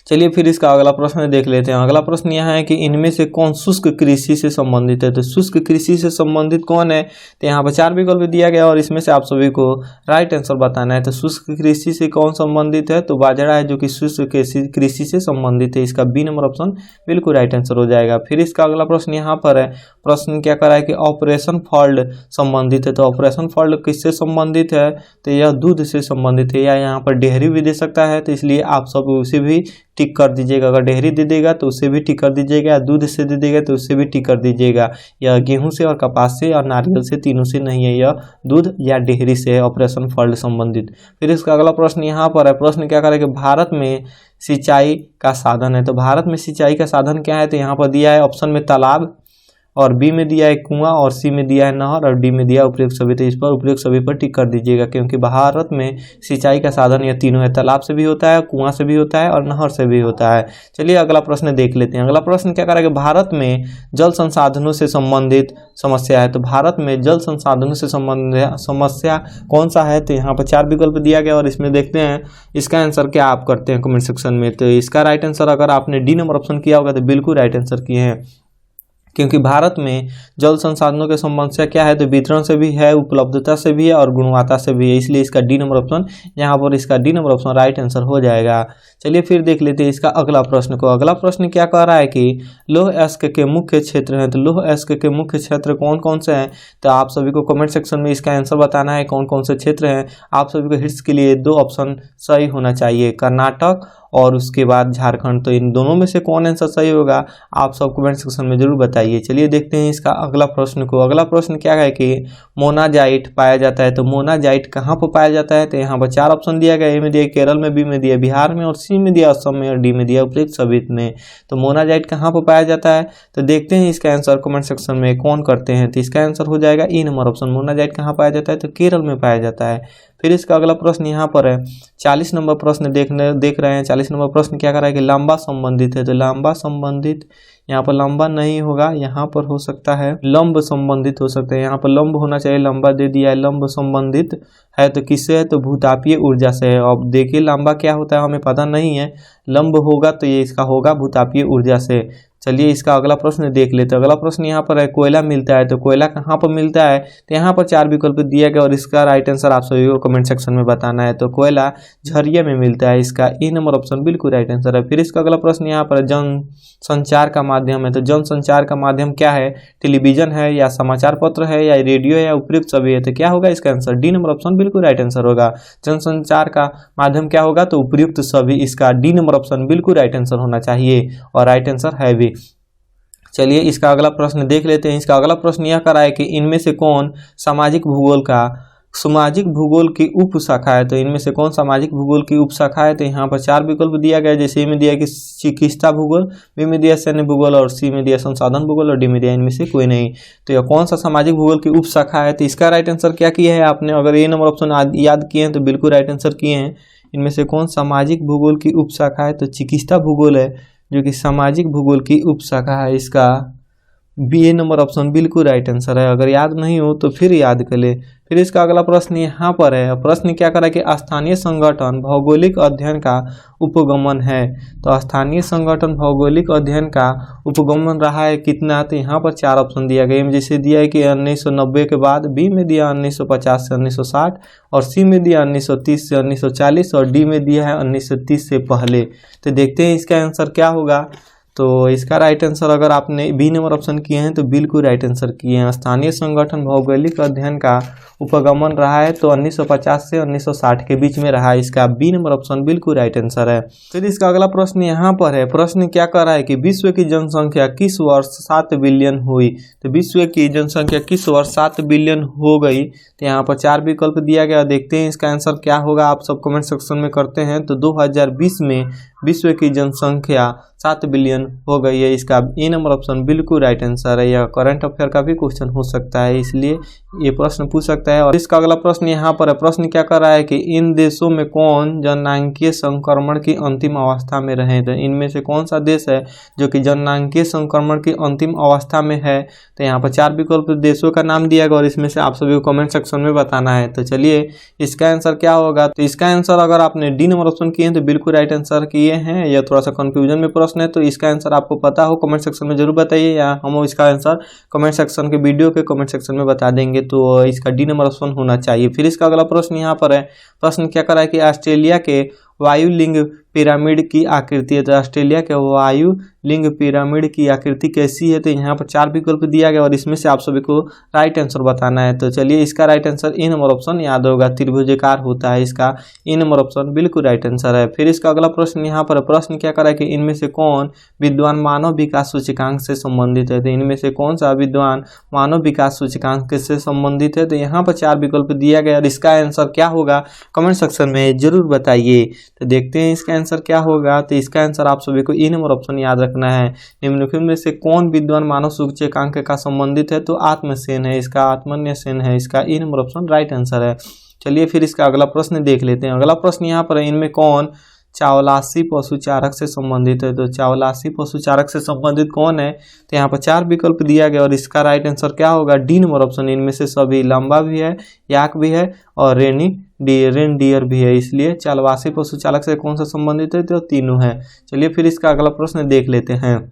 Speaker 1: चलिए फिर इसका अगला प्रश्न देख लेते हैं। अगला प्रश्न यह है कि इनमें से कौन शुष्क कृषि से संबंधित है? तो शुष्क कृषि से संबंधित कौन है? तो यहाँ पर 4 विकल्प दिया गया और इसमें से आप सभी को राइट आंसर बताना है। तो शुष्क कृषि से कौन संबंधित है? तो बाजरा है जो कि शुष्क कृषि से संबंधित है। इसका बी नंबर ऑप्शन बिल्कुल राइट आंसर हो जाएगा। फिर इसका अगला प्रश्न यहाँ पर है, प्रश्न क्या करा है कि ऑपरेशन फ्लड संबंधित है? तो ऑपरेशन फ्लड किससे संबंधित है? तो यह दूध से संबंधित है, या यहाँ पर डेयरी भी दे सकता है। तो इसलिए आप सब उसे भी टिक कर दीजिएगा। अगर डेयरी दे देगा तो उससे भी टिक कर दीजिएगा, दूध से दे देगा तो उससे भी टिक कर दीजिएगा। यह गेहूं से और कपास से और नारियल से, तीनों से नहीं है, यह दूध या डेयरी से है ऑपरेशन फ्लड संबंधित। फिर इसका अगला प्रश्न यहाँ पर है, प्रश्न क्या करेगा, भारत में सिंचाई का साधन है? तो भारत में सिंचाई का साधन क्या है? तो यहाँ पर दिया है ऑप्शन में तालाब, और बी में दिया है कुआं, और सी में दिया है नहर, और डी में दिया है उपयुक्त सभी। तो इस पर उपयुक्त सभी पर टिक कर दीजिएगा, क्योंकि भारत में सिंचाई का साधन यह तीनों है, तालाब से भी होता है, कुआं से भी होता है और नहर से भी होता है। चलिए अगला प्रश्न देख लेते हैं। अगला प्रश्न क्या करेगा, भारत में जल संसाधनों से संबंधित समस्या है? तो भारत में जल संसाधनों से संबंधित समस्या कौन सा है? तो यहाँ पर 4 विकल्प दिया गया और इसमें देखते हैं इसका आंसर क्या आप करते हैं कमेंट सेक्शन में। तो इसका राइट आंसर अगर आपने डी नंबर ऑप्शन किया होगा तो बिल्कुल राइट आंसर किए हैं, क्योंकि भारत में जल संसाधनों के समस्या क्या है? तो वितरण से भी है, उपलब्धता से भी है और गुणवत्ता से भी है। इसलिए इसका डी नंबर ऑप्शन, यहाँ पर इसका D number option right answer हो जाएगा। चलिए फिर देख लेते हैं इसका अगला प्रश्न को। अगला प्रश्न क्या कह रहा है कि लौह अयस्क के मुख्य क्षेत्र हैं? तो लौह अयस्क के मुख्य क्षेत्र कौन कौन से हैं? तो आप सभी को कमेंट सेक्शन में इसका आंसर बताना है कौन कौन से क्षेत्र हैं। आप सभी को हिट्स के लिए 2 ऑप्शन सही होना चाहिए, कर्नाटक और उसके बाद झारखंड। तो इन दोनों में से कौन आंसर सही होगा आप सब कमेंट सेक्शन में जरूर बताइए। चलिए देखते हैं इसका अगला प्रश्न को। अगला प्रश्न क्या है कि मोनाजाइट पाया जाता है? तो मोनाजाइट कहाँ पर पाया जाता है? तो यहाँ पर 4 ऑप्शन दिया गया, ए में दिया केरल में, बी में दिया बिहार में, और सी में दिया असम में, और डी में दिया उपयुक्त सभी में। तो मोनाजाइट कहाँ पर पाया जाता है? तो देखते हैं इसका आंसर कमेंट सेक्शन में कौन करते हैं। तो इसका आंसर हो जाएगा ई नंबर ऑप्शन, मोनाजाइट कहाँ पाया जाता है? तो केरल में पाया जाता है। फिर इसका अगला प्रश्न यहाँ पर है 40 नंबर प्रश्न देख रहे हैं। 40 नंबर प्रश्न क्या कर रहा है कि लंबा संबंधित है? तो लंबा संबंधित, यहाँ पर लंबा नहीं होगा, यहाँ पर हो सकता है लंब संबंधित हो सकता है। यहाँ पर लंब होना चाहिए, लंबा दे दिया है। लंब संबंधित है तो किससे है? तो भूतापीय ऊर्जा से है। अब देखिए लंबा क्या होता है हमें पता नहीं है, लंब होगा तो ये इसका होगा भूतापीय ऊर्जा से। चलिए इसका अगला प्रश्न देख लेते हैं। अगला प्रश्न यहाँ पर है कोयला मिलता है, तो कोयला कहाँ पर मिलता है, तो यहाँ पर 4 विकल्प दिया गया और इसका राइट आंसर आप सभी को कमेंट सेक्शन में बताना है। तो कोयला झरिया में मिलता है, इसका ए नंबर ऑप्शन बिल्कुल राइट आंसर है। फिर इसका अगला प्रश्न यहाँ पर जन संचार का माध्यम है, तो जन संचार का माध्यम क्या है, टेलीविजन है या समाचार पत्र है या रेडियो है या उपयुक्त सभी है, तो क्या होगा इसका आंसर, डी नंबर ऑप्शन बिल्कुल राइट आंसर होगा। जनसंचार का माध्यम क्या होगा, तो उपयुक्त सभी, इसका डी नंबर ऑप्शन बिल्कुल राइट आंसर होना चाहिए और राइट आंसर है भी। चलिए इसका अगला प्रश्न देख लेते हैं। इसका अगला प्रश्न यह करा है कि इनमें से कौन सामाजिक भूगोल की उप शाखा है, तो इनमें से कौन सामाजिक भूगोल की उप शाखा है, तो यहाँ पर 4 विकल्प दिया गया है। जैसे ए में दिया कि चिकित्सा भूगोल, बी में दिया सैन्य भूगोल और सी में दिया संसाधन भूगोल और डी में दिया इनमें से कोई नहीं। तो यह कौन सा सामाजिक भूगोल की उप शाखा है, तो इसका राइट आंसर क्या किया है आपने, अगर ए नंबर ऑप्शन याद किए हैं तो बिल्कुल राइट आंसर किए हैं। इनमें से कौन सामाजिक भूगोल की उप शाखा है, तो चिकित्सा भूगोल है जो कि सामाजिक भूगोल की उप शाखा है, इसका बी ए नंबर ऑप्शन बिल्कुल राइट आंसर है। अगर याद नहीं हो तो फिर याद कर ले। फिर इसका अगला प्रश्न यहाँ पर है, प्रश्न क्या करा कि स्थानीय संगठन भौगोलिक अध्ययन का उपगमन है, तो स्थानीय संगठन भौगोलिक अध्ययन का उपगमन रहा है कितना, तो यहाँ पर 4 ऑप्शन दिया गया है। जैसे दिया है कि 1990 के बाद, बी में दिया 1950 से 1960 और सी में दिया 1930 से 1940 और डी में दिया है 1930 से पहले। तो देखते हैं इसका आंसर क्या होगा। तो इसका राइट आंसर अगर आपने बी नंबर ऑप्शन किए हैं तो बिल्कुल राइट आंसर किए हैं। स्थानीय संगठन भौगोलिक अध्ययन का उपगमन रहा है तो 1950 से 1960 के बीच में रहा है, इसका बी नंबर ऑप्शन बिल्कुल राइट आंसर है। फिर इसका अगला प्रश्न यहाँ पर है, प्रश्न क्या कर रहा है कि विश्व की जनसंख्या किस वर्ष 7 बिलियन हुई, तो विश्व की जनसंख्या किस वर्ष 7 बिलियन हो गई, तो यहाँ पर 4 विकल्प दिया गया। देखते हैं इसका आंसर क्या होगा, आप सब कमेंट सेक्शन में करते हैं। तो 2020 में विश्व की जनसंख्या 7 बिलियन हो गई है, इसका ए नंबर ऑप्शन बिल्कुल राइट आंसर है। यह करंट अफेयर का भी क्वेश्चन हो सकता है, इसलिए ये प्रश्न पूछ सकता है। और इसका अगला प्रश्न यहाँ पर है, प्रश्न क्या कर रहा है कि इन देशों में कौन जननांकीय संक्रमण की अंतिम अवस्था में रहे, तो इनमें से कौन सा देश है जो कि जननांकीय संक्रमण की अंतिम अवस्था में है, तो यहाँ पर 4 विकल्प देशों का नाम दिया गया और इसमें से आप सभी को कमेंट सेक्शन में बताना है। तो चलिए इसका आंसर क्या होगा, तो इसका आंसर अगर आपने डी नंबर ऑप्शन किए हैं तो बिल्कुल राइट आंसर किए हैं। यह थोड़ा सा कंफ्यूजन में प्रश्न है, तो इसका आंसर आपको पता हो कमेंट सेक्शन में जरूर बताइए, या हम इसका आंसर कमेंट सेक्शन के वीडियो के कमेंट सेक्शन में बता देंगे। तो इसका डी नंबर ऑप्शन होना चाहिए। फिर इसका अगला प्रश्न यहाँ पर है, प्रश्न क्या करा है कि ऑस्ट्रेलिया के वायु लिंग पिरामिड की आकृति है, तो ऑस्ट्रेलिया के वायु लिंग पिरामिड की आकृति कैसी है, तो यहाँ पर 4 विकल्प दिया गया और इसमें से आप सभी को राइट आंसर बताना है। तो चलिए इसका right answer A number option याद होगा, त्रिभुजाकार होता है, इसका ए नंबर ऑप्शन बिल्कुल राइट आंसर है। फिर इसका अगला प्रश्न यहाँ पर प्रश्न क्या करा है कि इनमें से कौन विद्वान मानव विकास सूचकांक से संबंधित है, तो इनमें से कौन सा विद्वान मानव विकास सूचकांक से संबंधित है, तो यहाँ पर 4 विकल्प दिया गया और इसका आंसर क्या होगा कमेंट सेक्शन में जरूर बताइए। तो देखते हैं इसका आंसर क्या होगा, तो इसका आंसर आप सभी को ए नंबर ऑप्शन याद रखना है। निम्नलिखित में से कौन विद्वान मानव सूचकांक का संबंधित है, तो आत्मसेन है, इसका आत्मन्य सेन है, इसका ए नंबर ऑप्शन राइट आंसर है। चलिए फिर इसका अगला प्रश्न देख लेते हैं। अगला प्रश्न यहाँ पर है, इनमें कौन चावलासी पशुचारक से संबंधित है, तो चावलासी पशुचारक से संबंधित कौन है, तो यहाँ पर 4 विकल्प दिया गया और इसका राइट आंसर क्या होगा, डी नंबर ऑप्शन। इनमें से सभी लंबा भी है, याक भी है और रेनडियर भी है, इसलिए चावलासी पशुचारक से कौन सा संबंधित है, तो तीनों है। चलिए फिर इसका अगला प्रश्न देख लेते हैं।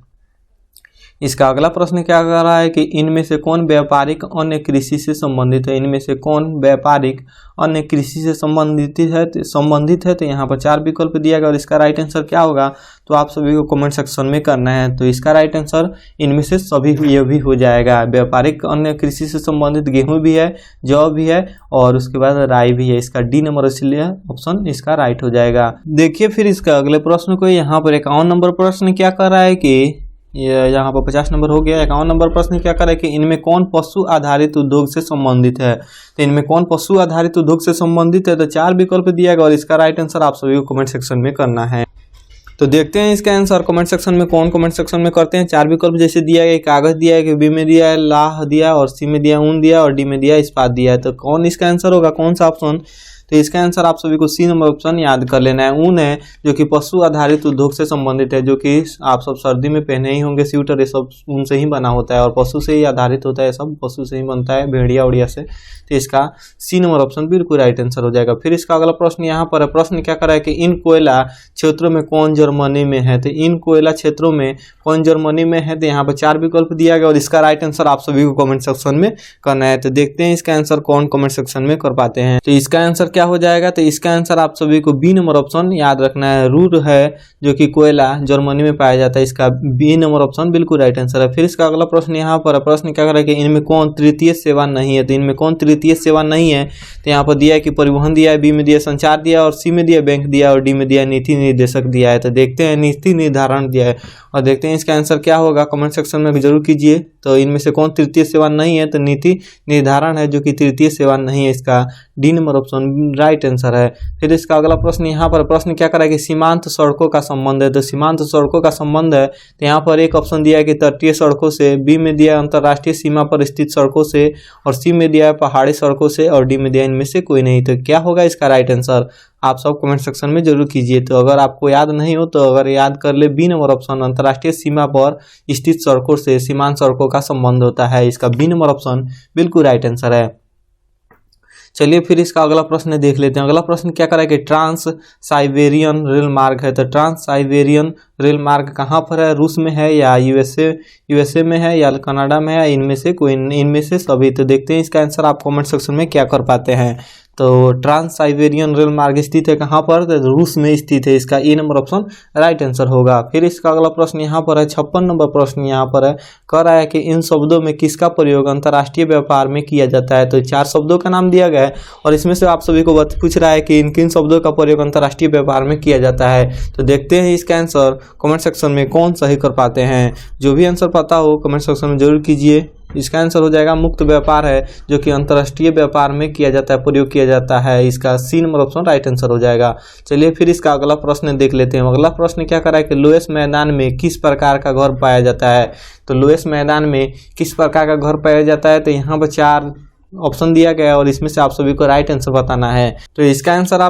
Speaker 1: इसका अगला प्रश्न क्या कर रहा है कि इनमें से कौन व्यापारिक अन्य कृषि से संबंधित है, इनमें से कौन व्यापारिक अन्य कृषि से संबंधित है, तो यहाँ पर 4 विकल्प दिया गया और इसका राइट आंसर क्या होगा, तो आप सभी को कमेंट सेक्शन में करना है। तो इसका राइट आंसर इनमें से सभी ये भी हो जाएगा। व्यापारिक अन्य कृषि से संबंधित गेहूं भी है, जौ भी है और उसके बाद राई भी है, इसका डी नंबर इसलिए ऑप्शन इसका राइट हो जाएगा। देखिए फिर इसका अगले प्रश्न को, यहाँ पर 51 नंबर प्रश्न क्या कर रहा है कि यहाँ पर 50 नंबर हो गया। 51 नंबर प्रश्न क्या करे कि इनमें कौन पशु आधारित उद्योग से संबंधित है, तो इनमें कौन पशु आधारित उद्योग से संबंधित है, तो 4 विकल्प दिया गया और इसका राइट आंसर आप सभी को कमेंट सेक्शन में करना है। तो देखते हैं इसका आंसर कमेंट सेक्शन में कौन कमेंट सेक्शन में करते हैं। 4 विकल्प जैसे दिया है, कागज दिया है, कि बी में दिया है लाह दिया और सी में दिया ऊन दिया और डी में दिया इस्पात दिया है, तो कौन इसका आंसर होगा, कौन सा ऑप्शन तो इसका आंसर आप सभी को सी नंबर ऑप्शन याद कर लेना है। ऊन है जो कि पशु आधारित उद्योग से संबंधित है, जो कि आप सब सर्दी में पहने ही होंगे स्वेटर, ये सब ऊन से ही बना होता है और पशु से ही आधारित होता है, सब पशु से ही बनता है, भेड़िया उड़िया से। तो इसका सी नंबर ऑप्शन बिल्कुल राइट आंसर हो जाएगा। फिर इसका अगला प्रश्न यहाँ पर है, प्रश्न क्या कर रहा है कि इन कोयला क्षेत्रों में कौन जर्मनी में है। तो इन कोयला क्षेत्रों में कौन जर्मनी में है, तो यहाँ पर 4 विकल्प दिया गया और इसका राइट आंसर आप सभी को कमेंट सेक्शन में करना है। तो देखते हैं इसका आंसर कौन कमेंट सेक्शन में कर पाते हैं। तो इसका आंसर क्या हो जाएगा, तो इसका आंसर आप सभी को बी नंबर ऑप्शन याद रखना है। रूर है जो कि कोयला जर्मनी में पाया जाता है, इसका बी नंबर ऑप्शन बिल्कुल राइट आंसर है। फिर इसका अगला प्रश्न यहाँ पर प्रश्न क्या कर रहा है कि इनमें कौन तृतीय सेवा नहीं है। तो इनमें कौन तृतीय सेवा नहीं है, तो यहाँ पर दिया है कि परिवहन दिया है, बी में दिया संचार दिया और सी में दिया बैंक दिया और डी में दिया नीति निर्देशक दिया है। तो देखते हैं नीति निर्धारण दिया है और देखते हैं इसका आंसर क्या होगा, कमेंट सेक्शन में जरूर कीजिए। तो इनमें से कौन तृतीय सेवा नहीं है, तो नीति निर्धारण है जो कि तृतीय सेवा नहीं है, इसका D number option right answer है। फिर इसका अगला प्रश्न यहाँ पर प्रश्न क्या करा है कि सीमांत सड़कों का संबंध है। तो सीमांत सड़कों का संबंध है, तो यहाँ पर एक ऑप्शन दिया है कि तटीय सड़कों से, बी में दिया अंतर्राष्ट्रीय सीमा पर स्थित सड़कों से और सी में दिया है पहाड़ी सड़कों से और डी में दिया इनमें से कोई नहीं। तो क्या होगा इसका राइट आंसर, आप सब कमेंट सेक्शन में जरूर कीजिए। तो अगर आपको याद नहीं हो तो अगर याद कर ले, बी नंबर ऑप्शन अंतर्राष्ट्रीय सीमा पर स्थित सड़कों से सीमांत सड़कों का संबंध होता है, इसका बी नंबर ऑप्शन बिल्कुल राइट आंसर है। चलिए फिर इसका अगला प्रश्न देख लेते हैं। अगला प्रश्न क्या करा है कि ट्रांस साइबेरियन रेल मार्ग है। तो ट्रांस साइबेरियन रेल मार्ग कहाँ पर है, रूस में है या यूएसए में है या कनाडा में है, इनमें से कोई, इनमें से सभी। तो देखते हैं इसका आंसर आप कमेंट सेक्शन में क्या कर पाते हैं। तो ट्रांस साइबेरियन रेल मार्ग स्थित है कहाँ पर, तो रूस में स्थित है, इसका ए नंबर ऑप्शन राइट आंसर होगा। फिर इसका अगला प्रश्न यहाँ पर है 56 नंबर प्रश्न यहाँ पर है, कह रहा है कि इन शब्दों में किसका प्रयोग अंतर्राष्ट्रीय व्यापार में किया जाता है। तो 4 शब्दों का नाम दिया गया है और इसमें से आप सभी को पूछ रहा है कि इन किन शब्दों का प्रयोग अंतर्राष्ट्रीय व्यापार में किया जाता है। तो देखते हैं इसका आंसर कमेंट सेक्शन में कौन सही कर पाते हैं। जो भी आंसर पता हो कमेंट सेक्शन में जरूर कीजिए। इसका आंसर हो जाएगा मुक्त व्यापार है जो कि अंतर्राष्ट्रीय व्यापार में किया जाता है, प्रयोग किया जाता है, इसका C number option right answer हो जाएगा। चलिए फिर इसका अगला प्रश्न देख लेते हैं। अगला प्रश्न क्या कर रहा है कि लोएस मैदान में किस प्रकार का घर पाया जाता है। तो लोएस मैदान में किस प्रकार का घर पाया जाता है, तो यहाँ पर 4 ऑप्शन दिया गया है और इसमें से आप सभी को राइट आंसर बताना है। तो इसका आंसर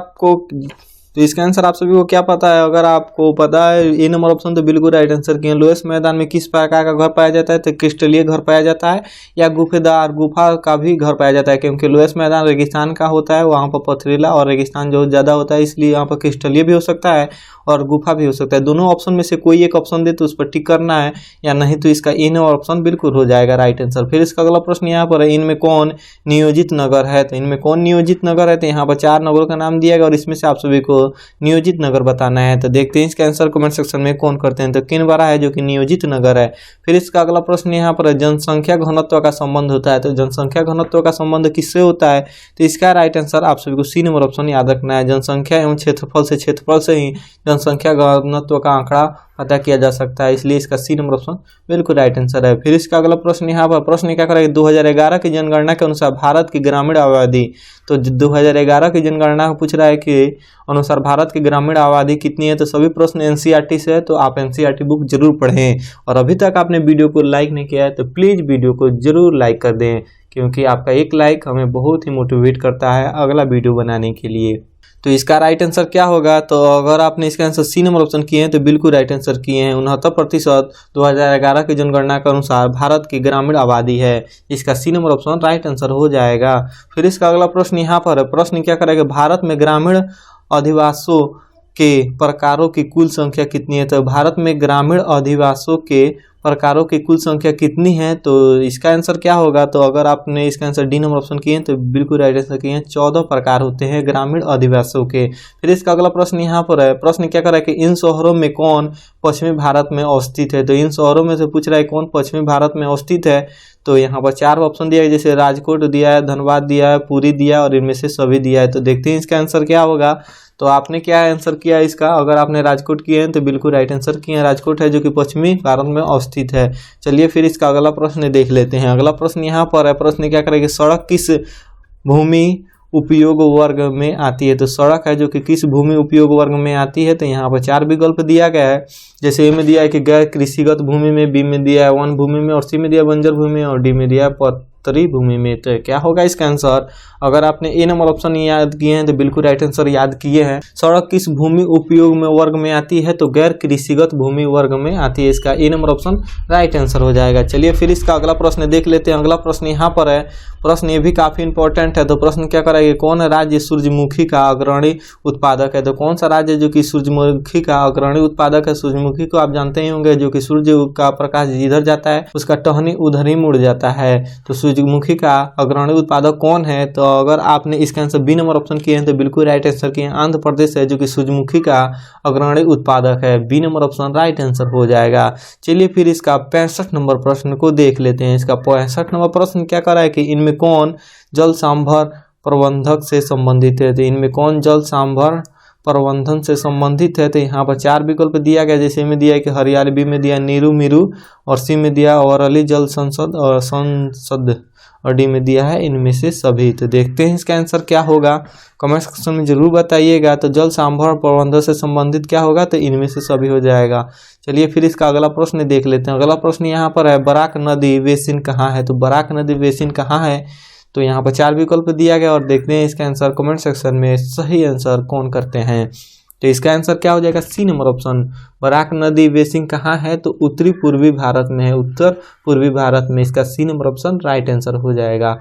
Speaker 1: आप सभी को क्या पता है, अगर आपको पता है ए नंबर ऑप्शन तो बिल्कुल राइट आंसर किए। लोएस मैदान में किस प्रकार का घर पाया जाता है, तो क्रिस्टलीय घर पाया जाता है या गुफेदार गुफा का भी घर पाया जाता है, क्योंकि लोएस मैदान रेगिस्तान का होता है, वहाँ पर पथरीला और रेगिस्तान जो ज़्यादा होता है, इसलिए यहाँ पर क्रिस्टलीय भी हो सकता है और गुफा भी हो सकता है। दोनों ऑप्शन में से कोई एक ऑप्शन दे तो उस पर टिक करना है, या नहीं तो इसका ए नंबर ऑप्शन बिल्कुल हो जाएगा राइट आंसर। फिर इसका अगला प्रश्न यहाँ पर है, इनमें कौन नियोजित नगर है। तो इनमें कौन नियोजित नगर है, तो यहाँ पर 4 नगरों का नाम दिया गया और इसमें से आप सभी को नियोजित नगर बताना है। तो देखते हैं इसका आंसर कमेंट सेक्शन में कौन करते हैं। तो किनबरा है जो कि नियोजित नगर है। फिर इसका अगला प्रश्न यहाँ पर जनसंख्या घनत्व का संबंध होता है। तो जनसंख्या घनत्व का संबंध किससे होता है, तो इसका राइट आंसर आप सभी को सी नंबर ऑप्शन याद रखना है। जनसंख्या एवं क्षेत्रफल से ही जनसंख्या घनत्व का आंकड़ा पता किया जा सकता है, इसलिए इसका सी नंबर ऑप्शन बिल्कुल राइट आंसर है। फिर इसका अगला प्रश्न यहाँ पर प्रश्न क्या करेगा, 2011 की जनगणना के अनुसार भारत की ग्रामीण आबादी। तो 2011 की जनगणना पूछ रहा है कि अनुसार भारत की ग्रामीण आबादी कितनी है। तो सभी प्रश्न एनसीईआरटी से है, तो आप एनसीईआरटी बुक जरूर पढ़ें और अभी तक आपने वीडियो को लाइक नहीं किया है तो प्लीज़ वीडियो को जरूर लाइक कर दें, क्योंकि आपका एक लाइक हमें बहुत ही मोटिवेट करता है अगला वीडियो बनाने के लिए। तो इसका राइट आंसर क्या होगा, तो अगर आपने इसका आंसर सी नंबर ऑप्शन किए हैं तो बिल्कुल राइट आंसर किए हैं। 69% 2011 की जनगणना के अनुसार भारत की ग्रामीण आबादी है, इसका C number option right answer हो जाएगा। फिर इसका अगला प्रश्न यहाँ पर है, प्रश्न क्या करेगा, भारत में ग्रामीण अधिवासों के प्रकारों की कुल संख्या कितनी है। तो भारत में ग्रामीण अधिवासों के प्रकारों की कुल संख्या कितनी है, तो इसका आंसर क्या होगा, तो अगर आपने इसका आंसर डी नंबर ऑप्शन किए हैं तो बिल्कुल राइट आंसर किए हैं। 14 प्रकार होते हैं ग्रामीण अधिवासियों के। फिर इसका अगला प्रश्न यहाँ पर है, प्रश्न क्या कर रहा है कि इन शहरों में कौन पश्चिमी भारत में अवस्थित है। तो इन शहरों में से पूछ रहा है कौन पश्चिमी भारत में अवस्थित है। तो यहाँ पर 4 ऑप्शन दिया है, जैसे राजकोट दिया है, धनबाद दिया है, पुरी दिया और इनमें से सभी दिया है। तो देखते हैं इसका आंसर क्या होगा। तो आपने क्या आंसर किया इसका, अगर आपने राजकोट किए हैं तो बिल्कुल राइट आंसर किए हैं। राजकोट है जो कि पश्चिमी भारत में अवस्थित है। चलिए फिर इसका अगला प्रश्न देख लेते हैं। अगला प्रश्न यहाँ पर है, प्रश्न क्या करेगी, सड़क किस भूमि उपयोग वर्ग में आती है। तो सड़क है जो कि किस भूमि उपयोग वर्ग में आती है। तो यहाँ पर 4 विकल्प दिया गया है, जैसे ए में दिया है कि गैर कृषिगत भूमि में, बी में दिया है वन भूमि में और सी में दिया बंजर भूमि और डी में दिया है उत्तरी भूमि में। तो क्या होगा इसका आंसर? अगर आपने ए नंबर ऑप्शन याद किए हैं तो बिल्कुल राइट आंसर याद किए हैं। सड़क किस भूमि उपयोग में वर्ग में आती है? तो गैर कृषिगत भूमि वर्ग में आती है। इसका ए नंबर ऑप्शन राइट आंसर हो जाएगा। चलिए फिर इसका अगला प्रश्न देख लेते हैं। अगला प्रश्न यहाँ पर है, प्रश्न ये भी काफी इंपॉर्टेंट है। तो प्रश्न क्या कराएंगे, कौन राज्य सूर्यमुखी का अग्रणी उत्पादक है? तो कौन सा राज्य जो कि सूर्यमुखी का अग्रणी उत्पादक है? सूर्यमुखी को आप जानते ही होंगे, जो कि सूर्य का प्रकाश जिधर जाता है उसका टहनी उधर ही मुड़ जाता है। तो सूर्यमुखी का अग्रणी उत्पादक कौन है? तो अगर आपने इसका आंसर बी नंबर ऑप्शन किए हैं तो बिल्कुल राइट आंसर किए हैं। आंध्र प्रदेश है जो कि सूर्यमुखी का अग्रणी उत्पादक है। B number option right answer हो जाएगा। चलिए फिर इसका 65 नंबर प्रश्न को देख लेते हैं। इसका 65 नंबर प्रश्न क्या कर रहा है कि इनमें कौन जल सांभर प्रबंधक से संबंधित है? तो इनमें कौन जल सांभर प्रबंधन से संबंधित है? तो यहाँ पर 4 विकल्प दिया गया, जैसे में दिया है कि हरियाली, बी में दिया नीरू मीरू, और सी में दिया औरली जल संसद और संसद, और डी में दिया है इनमें से सभी। तो देखते हैं इसका आंसर क्या होगा, कमेंट सेक्शन में जरूर बताइएगा। तो जल सांभर प्रबंधन से संबंधित क्या होगा? तो इनमें से सभी हो जाएगा। चलिए फिर इसका अगला प्रश्न देख लेते हैं। अगला प्रश्न यहाँ पर है, बराक नदी बेसिन कहाँ है? तो बराक नदी बेसिन कहाँ है? तो यहाँ पर 4 विकल्प दिया गया और देखते हैं इसका आंसर कमेंट सेक्शन में सही आंसर कौन करते हैं। तो इसका आंसर क्या हो जाएगा? C number option. बराक नदी बेसिन कहाँ है? तो उत्तरी पूर्वी भारत में है, उत्तर पूर्वी भारत में। इसका C number option right answer हो जाएगा।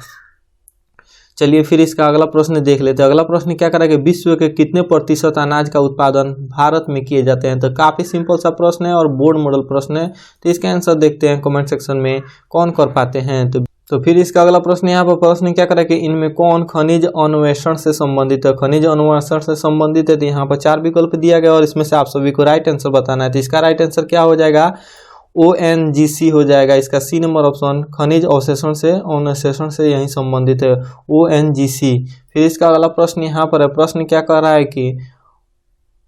Speaker 1: चलिए फिर इसका अगला प्रश्न देख लेते हैं। अगला प्रश्न क्या करेगा, विश्व के कितने प्रतिशत अनाज का उत्पादन भारत में किए जाते हैं? तो काफी सिंपल सा प्रश्न है और बोर्ड मॉडल प्रश्न है। तो इसका आंसर देखते हैं कमेंट सेक्शन में कौन कर पाते हैं। तो फिर इसका अगला प्रश्न यहाँ पर प्रश्न क्या करें कि इनमें कौन खनिज अन्वेषण से संबंधित है? खनिज अन्वेषण से संबंधित है। तो यहाँ पर 4 विकल्प दिया गया और इसमें से आप सभी को राइट आंसर बताना है। तो इसका राइट आंसर क्या हो जाएगा? ONGC हो जाएगा। इसका सी नंबर ऑप्शन खनिज अन्वेषण से यही संबंधित है, ONGC। फिर इसका अगला प्रश्न यहाँ पर है, प्रश्न क्या कर रहा है कि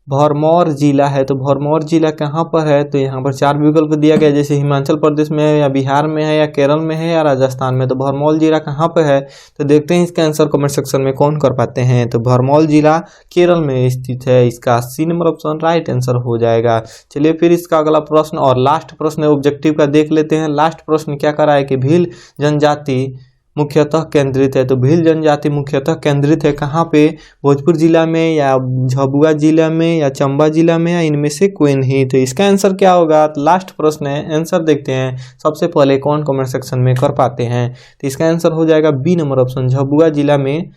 Speaker 1: भरमौर जिला है। तो भरमौर जिला कहाँ पर है? तो यहाँ पर 4 विकल्प दिया गया, जैसे हिमाचल प्रदेश में है या बिहार में है या केरल में है या राजस्थान में। तो भरमौर जिला कहाँ पर है? तो देखते हैं इसका आंसर कमेंट सेक्शन में कौन कर पाते हैं। तो भरमौर जिला केरल में स्थित है। इसका C number option right answer हो जाएगा। चलिए फिर इसका अगला प्रश्न और लास्ट प्रश्न ऑब्जेक्टिव का देख लेते हैं। लास्ट प्रश्न क्या कर रहा है कि भील जनजाति मुख्यतः केंद्रित है। तो भील जनजाति मुख्यतः केंद्रित है कहाँ पे? भोजपुर जिला में या झाबुआ जिला में या चंबा जिला में या इनमें से कोई नहीं। तो इसका आंसर क्या होगा? लास्ट प्रश्न है, आंसर देखते हैं सबसे पहले कौन कमेंट सेक्शन में कर पाते हैं। तो इसका आंसर हो जाएगा बी नंबर ऑप्शन, झाबुआ जिला में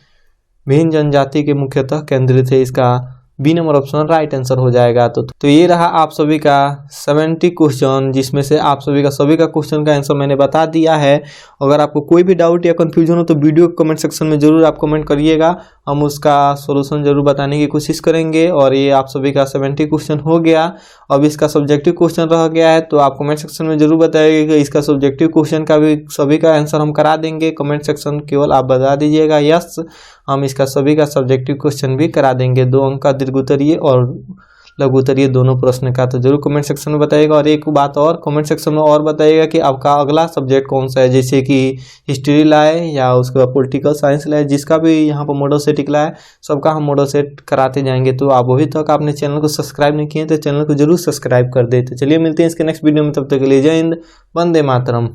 Speaker 1: भील जनजाति के मुख्यतः केंद्रित है। इसका B number option right answer हो जाएगा। तो ये रहा आप सभी का 70 क्वेश्चन, जिसमें से आप सभी का क्वेश्चन का आंसर मैंने बता दिया है। अगर आपको कोई भी डाउट या कंफ्यूजन हो तो वीडियो कमेंट सेक्शन में जरूर आप कमेंट करिएगा, हम उसका सॉल्यूशन जरूर बताने की कोशिश करेंगे। और ये आप सभी का 70 क्वेश्चन हो गया। अब इसका सब्जेक्टिव क्वेश्चन रह गया है, तो आप कमेंट सेक्शन में जरूर बताइएगा कि इसका सब्जेक्टिव क्वेश्चन का भी सभी का आंसर हम करा देंगे। कमेंट सेक्शन केवल आप बता दीजिएगा यस, हम इसका सभी का सब्जेक्टिव क्वेश्चन भी करा देंगे। 2 अंक का दीर्घोत्तरीय और लघुत्तरीय दोनों प्रश्न का। तो जरूर कमेंट सेक्शन में बताइएगा। और एक बात और कमेंट सेक्शन में और बताइएगा कि आपका अगला सब्जेक्ट कौन सा है, जैसे कि हिस्ट्री लाए या उसके बाद पॉलिटिकल साइंस लाए, जिसका भी यहाँ पर मॉडल सेट निकला है सबका हम मॉडल सेट कराते जाएंगे। तो आप अभी तक आपने चैनल को सब्सक्राइब नहीं किए तो चैनल को जरूर सब्सक्राइब कर देते। चलिए मिलते हैं इसके नेक्स्ट वीडियो में, तब तक के लिए जय हिंद, वंदे मातरम।